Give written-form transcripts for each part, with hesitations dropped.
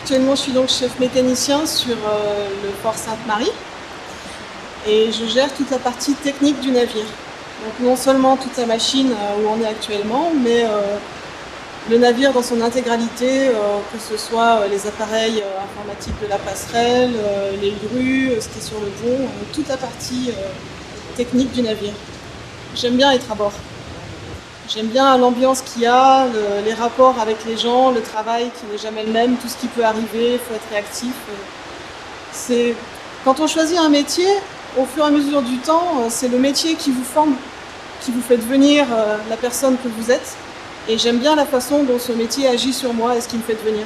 Actuellement, je suis donc chef mécanicien sur le port Sainte-Marie et je gère toute la partie technique du navire. Donc non seulement toute sa machine où on est actuellement, mais le navire dans son intégralité, que ce soit les appareils informatiques de la passerelle, les grues, ce qui est sur le pont, toute la partie technique du navire. J'aime bien être à bord. J'aime bien l'ambiance qu'il y a, les rapports avec les gens, le travail qui n'est jamais le même, tout ce qui peut arriver, il faut être réactif. Quand on choisit un métier, au fur et à mesure du temps, c'est le métier qui vous forme, qui vous fait devenir la personne que vous êtes. Et j'aime bien la façon dont ce métier agit sur moi et ce qui me fait devenir.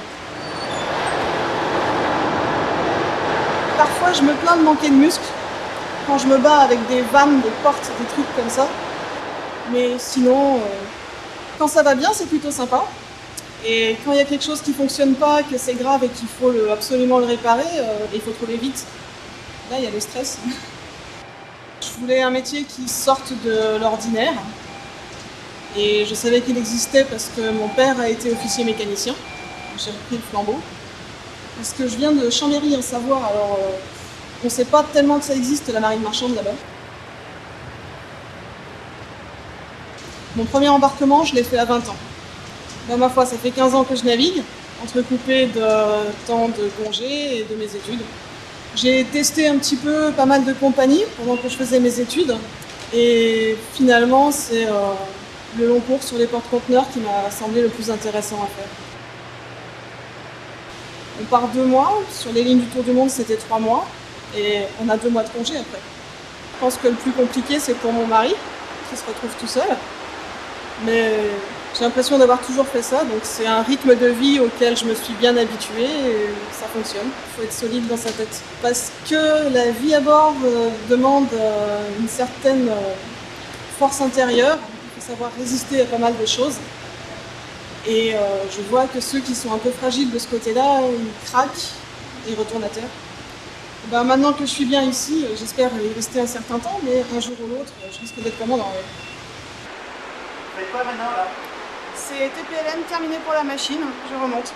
Parfois, je me plains de manquer de muscles quand je me bats avec des vannes, des portes, des trucs comme ça. Mais sinon, quand ça va bien, c'est plutôt sympa. Et quand il y a quelque chose qui ne fonctionne pas, que c'est grave et qu'il faut absolument le réparer, il faut trouver vite. Là, il y a le stress. Je voulais un métier qui sorte de l'ordinaire. Et je savais qu'il existait parce que mon père a été officier mécanicien. J'ai repris le flambeau. Parce que je viens de Chambéry en Savoie, alors on ne sait pas tellement que ça existe, la marine marchande là-bas. Mon premier embarquement, je l'ai fait à 20 ans. Ben, ma foi, ça fait 15 ans que je navigue, entrecoupé de temps de congé et de mes études. J'ai testé un petit peu pas mal de compagnies pendant que je faisais mes études. Et finalement, c'est le long cours sur les porte-conteneurs qui m'a semblé le plus intéressant à faire. On part 2 mois, sur les lignes du Tour du Monde c'était 3 mois, et on a 2 mois de congé après. Je pense que le plus compliqué c'est pour mon mari, qui se retrouve tout seul. Mais j'ai l'impression d'avoir toujours fait ça, donc c'est un rythme de vie auquel je me suis bien habituée et ça fonctionne. Il faut être solide dans sa tête. Parce que la vie à bord demande une certaine force intérieure, il faut savoir résister à pas mal de choses. Et je vois que ceux qui sont un peu fragiles de ce côté-là, ils craquent et retournent à terre. Ben, maintenant que je suis bien ici, j'espère y rester un certain temps, mais un jour ou l'autre, je risque d'être commandant. Vous faites quoi maintenant là? C'est TPLM terminé pour la machine, je remonte.